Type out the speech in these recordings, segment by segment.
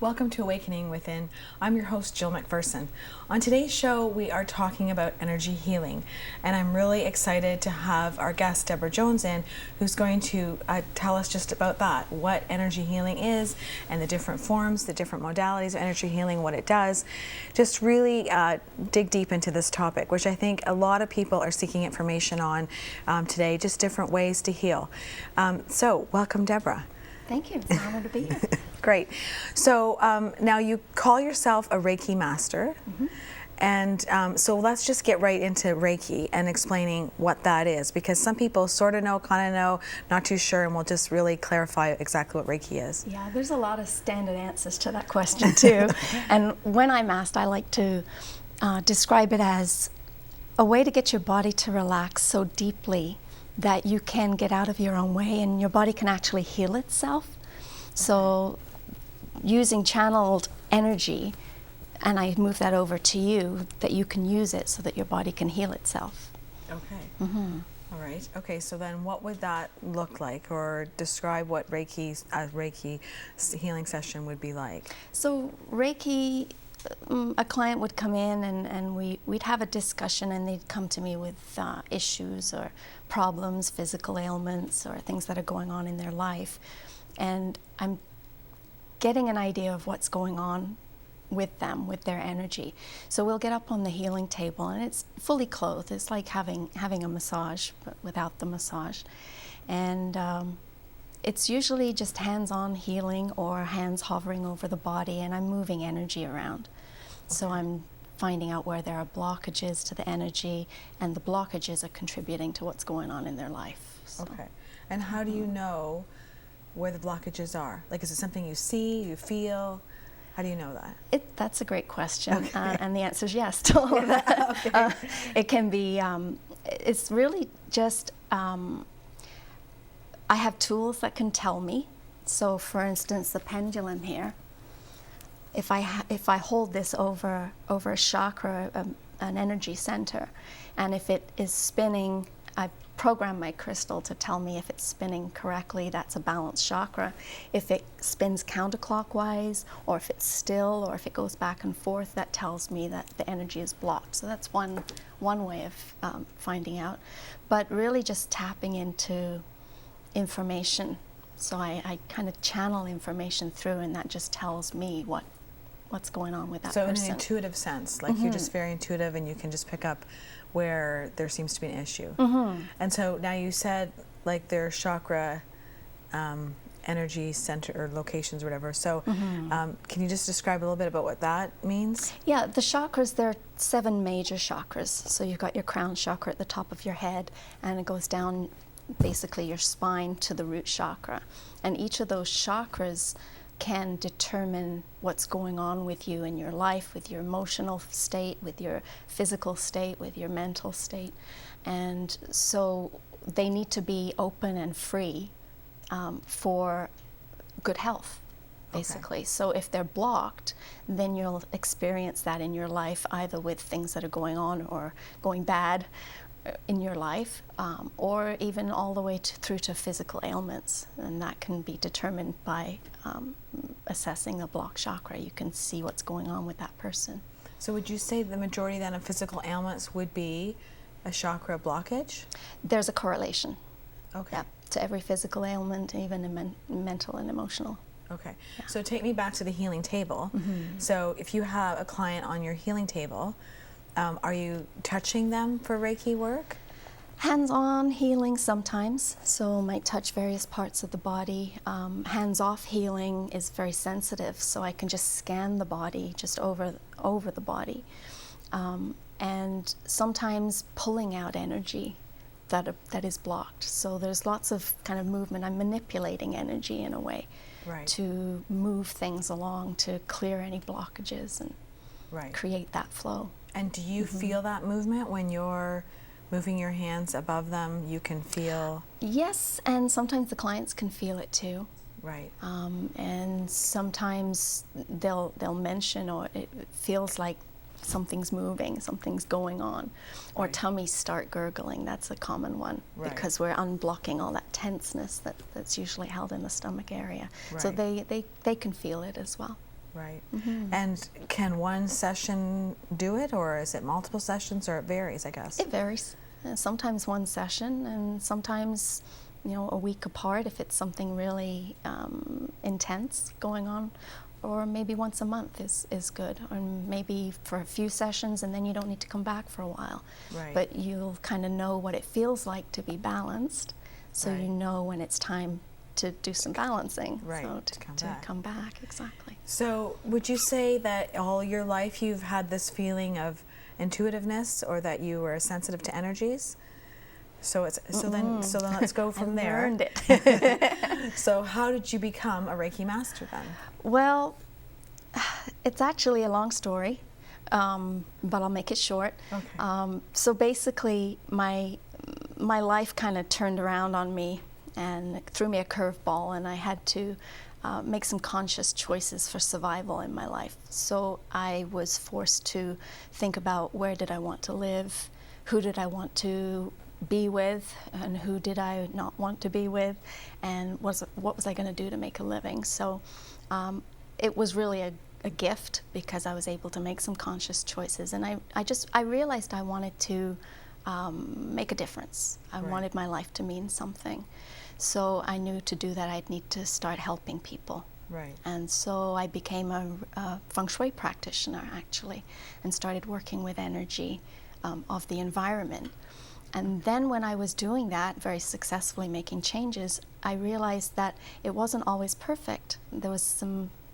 Welcome to Awakening Within. I'm your host, Jill McPherson. On today's show, we are talking about energy healing, and I'm really excited to have our guest, Debra Jones, in, who's going to tell us just about that, what energy healing is, and the different forms, the different modalities of energy healing, what it does. Just really dig deep into this topic, which I think a lot of people are seeking information on today, just different ways to heal. So, welcome, Debra. Thank you. It's an honor to be here. Great. So now you call yourself a Reiki Master. Mm-hmm. And so let's just get right into Reiki and explaining what that is, because some people sort of know, kind of know, not too sure, and we'll just really clarify exactly what Reiki is. Yeah, there's a lot of standard answers to that question too. And when I'm asked, I like to describe it as a way to get your body to relax so deeply that you can get out of your own way and your body can actually heal itself. So using channeled energy, and I move that over to you, that you can use it so that your body can heal itself. Okay. Mm-hmm. All right. Okay, so then what would that look like, or describe what Reiki healing session would be like? So Reiki, a client would come in and we'd have a discussion, and they'd come to me with issues or problems, physical ailments, or things that are going on in their life. And I'm getting an idea of what's going on with them, with their energy. So we'll get up on the healing table, and it's fully clothed. It's like having a massage, but without the massage. And it's usually just hands-on healing or hands hovering over the body, and I'm moving energy around. Okay. So I'm finding out where there are blockages to the energy, and the blockages are contributing to what's going on in their life. So. Okay. And how do you know where the blockages are? Like, is it something you see, you feel? How do you know that? That's a great question, okay. And the answer is yes to all of that. Okay. It can be, it's really just, I have tools that can tell me. So for instance, the pendulum here, if I hold this over a chakra, an energy center, and if it is spinning, I program my crystal to tell me if it's spinning correctly, that's a balanced chakra. If it spins counterclockwise, or if it's still, or if it goes back and forth, that tells me that the energy is blocked. So that's one way of finding out. But really just tapping into information. So I kind of channel information through, and that just tells me what's going on with that person. So in an intuitive sense, like you're just very intuitive, and you can just pick up where there seems to be an issue. And so now you said like their chakra energy center or locations or whatever. So can you just describe a little bit about what that means? Yeah, the chakras, there are 7 major chakras. So you've got your crown chakra at the top of your head, and it goes down basically your spine to the root chakra. And each of those chakras can determine what's going on with you in your life, with your emotional state, with your physical state, with your mental state. And so they need to be open and free for good health, basically. Okay. So if they're blocked, then you'll experience that in your life, either with things that are going on or going bad in your life, or even all the way through to physical ailments. And that can be determined by assessing the blocked chakra. You can see what's going on with that person. So would you say the majority then of physical ailments would be a chakra blockage? There's a correlation. Okay. Yeah, to every physical ailment, even in mental and emotional. Okay. Yeah. So take me back to the healing table. So if you have a client on your healing table, are you touching them for Reiki work? Hands-on healing sometimes, so might touch various parts of the body. Hands-off healing is very sensitive, so I can just scan the body, just over the body. And sometimes pulling out energy that is blocked. So there's lots of kind of movement. I'm manipulating energy in a way, right, to move things along, to clear any blockages and create that flow. And do you feel that movement when you're moving your hands above them? You can feel? Yes, and sometimes the clients can feel it too. Right. And sometimes they'll mention, or it feels like something's moving, something's going on, or tummies start gurgling. That's a common one, because we're unblocking all that tenseness that's usually held in the stomach area. So they can feel it as well. Right. And can one session do it, or is it multiple sessions, or it varies, I guess? It varies. Sometimes one session, and sometimes, a week apart if it's something really intense going on, or maybe once a month is good, or maybe for a few sessions and then you don't need to come back for a while. Right. But you'll kind of know what it feels like to be balanced, so Right. you know when it's time to do some balancing. Right, So to come back, exactly. So would you say that all your life you've had this feeling of intuitiveness, or that you were sensitive to energies? So then let's go from there. Learned it. So how did you become a Reiki Master then? Well, it's actually a long story, but I'll make it short. Okay. So basically, my life kind of turned around on me and threw me a curveball, and I had to make some conscious choices for survival in my life. So I was forced to think about, where did I want to live, who did I want to be with, and who did I not want to be with, and what was I going to do to make a living. So it was really a gift, because I was able to make some conscious choices, and I realized I wanted to make a difference. I Right. wanted my life to mean something. So I knew to do that I'd need to start helping people. Right. And so I became a feng shui practitioner, actually, and started working with energy of the environment. And then when I was doing that, very successfully making changes, I realized that it wasn't always perfect. There was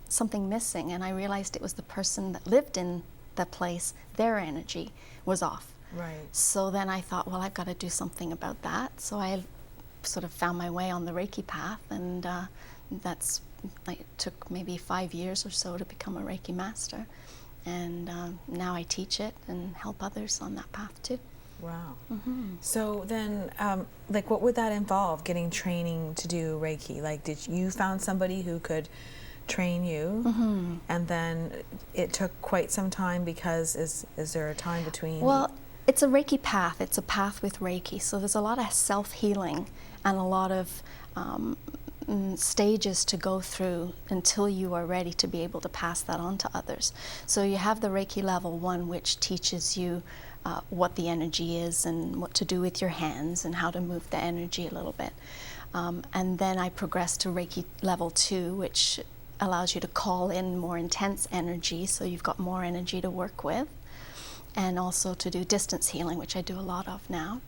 something missing, and I realized it was the person that lived in the place, their energy was off. Right. So then I thought, well, I've got to do something about that. So I sort of found my way on the Reiki path, and it took maybe 5 years or so to become a Reiki Master. And now I teach it and help others on that path too. Wow. So then, what would that involve, getting training to do Reiki? Like, did you found somebody who could train you, and then it took quite some time, because is there a time between? Well, it's a Reiki path. It's a path with Reiki. So there's a lot of self-healing and a lot of stages to go through until you are ready to be able to pass that on to others. So you have the Reiki level 1, which teaches you what the energy is and what to do with your hands and how to move the energy a little bit. And then I progressed to Reiki level 2, which allows you to call in more intense energy, so you've got more energy to work with, and also to do distance healing, which I do a lot of now.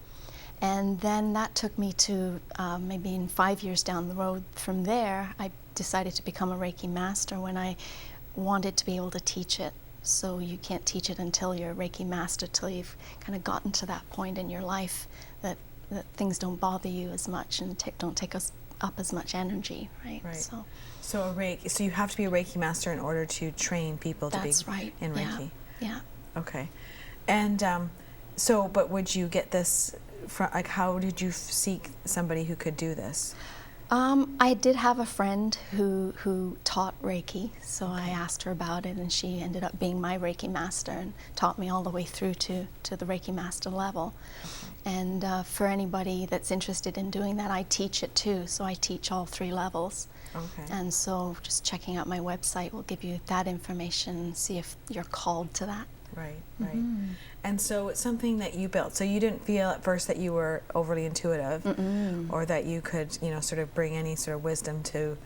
And then that took me to maybe in 5 years down the road from there, I decided to become a Reiki Master when I wanted to be able to teach it. So you can't teach it until you're a Reiki Master, till you've kind of gotten to that point in your life that things don't bother you as much and don't take us up as much energy, right? Right. So So you have to be a Reiki Master in order to train people to that's be right. in Reiki. Yeah. Okay. And but would you get this from, how did you seek somebody who could do this? I did have a friend who taught Reiki, so I asked her about it, and she ended up being my Reiki Master and taught me all the way through to the Reiki Master level. Okay. And for anybody that's interested in doing that, I teach it too, so I teach all 3 levels. Okay. And so just checking out my website will give you that information and see if you're called to that. Right, right. And so it's something that you built. So you didn't feel at first that you were overly intuitive, or that you could, sort of bring any sort of wisdom to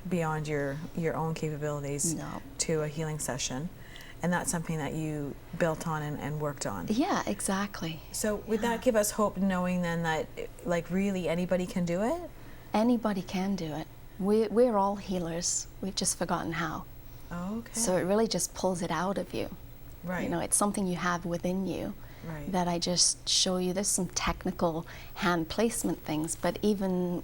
beyond your own capabilities to a healing session. And that's something that you built on and worked on. Yeah, exactly. So would that give us hope, knowing then that really anybody can do it? Anybody can do it. We're all healers. We've just forgotten how. Okay. So it really just pulls it out of you. Right. It's something you have within you. Right. That I just show you. There's some technical hand placement things, but even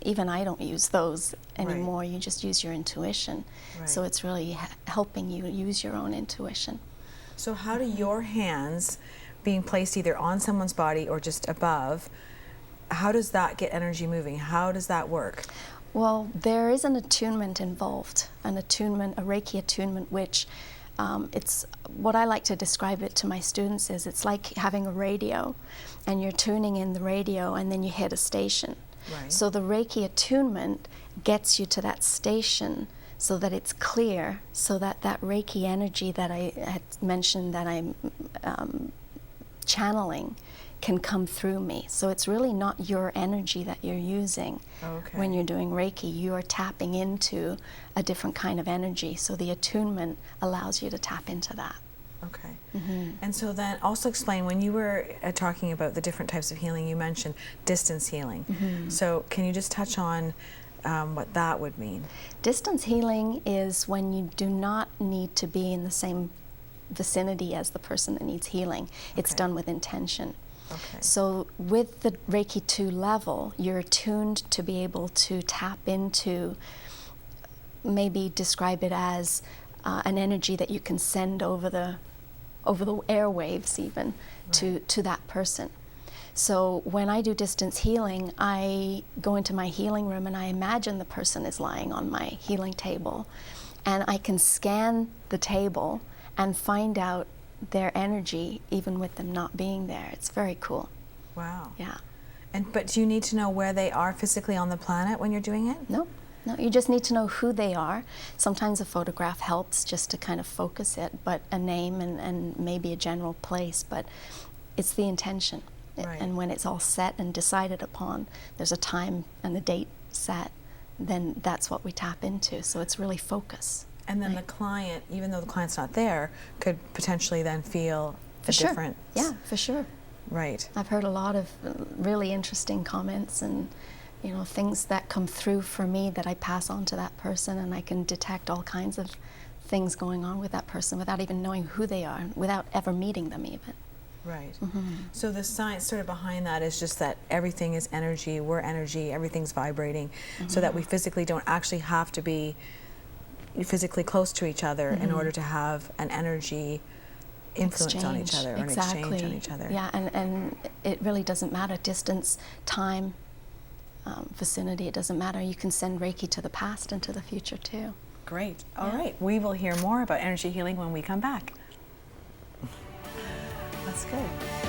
I don't use those anymore. Right. You just use your intuition. Right. So it's really helping you use your own intuition. So how do your hands, being placed either on someone's body or just above, how does that get energy moving? How does that work? Well, there is an attunement involved, a Reiki attunement, which it's what I like to describe it to my students is it's like having a radio, and you're tuning in the radio, and then you hit a station. Right. So the Reiki attunement gets you to that station so that it's clear, so that that Reiki energy that I had mentioned that I'm channeling can come through me. So it's really not your energy that you're using when you're doing Reiki. You are tapping into a different kind of energy. So the attunement allows you to tap into that. Okay. And so then also explain, when you were talking about the different types of healing, you mentioned distance healing. So can you just touch on what that would mean? Distance healing is when you do not need to be in the same vicinity as the person that needs healing. It's done with intention. So with the Reiki 2 level, you're attuned to be able to tap into, maybe describe it as an energy that you can send over the airwaves even to that person. So when I do distance healing, I go into my healing room and I imagine the person is lying on my healing table, and I can scan the table and find out their energy even with them not being there. It's very cool. Wow. Yeah. But do you need to know where they are physically on the planet when you're doing it? No, you just need to know who they are. Sometimes a photograph helps just to kind of focus it, but a name and maybe a general place, but it's the intention. And when it's all set and decided upon, there's a time and a date set, then that's what we tap into. So it's really focus. And then the client, even though the client's not there, could potentially then feel the difference. Yeah, for sure. Right. I've heard a lot of really interesting comments and, you know, things that come through for me that I pass on to that person, and I can detect all kinds of things going on with that person without even knowing who they are, without ever meeting them even. Right. So the science sort of behind that is just that everything is energy, we're energy, everything's vibrating, so that we physically don't actually have to be physically close to each other in order to have an energy influence on each other, or an exchange on each other. Yeah, and it really doesn't matter distance, time, vicinity, it doesn't matter. You can send Reiki to the past and to the future too. Great. All right. We will hear more about energy healing when we come back. That's good.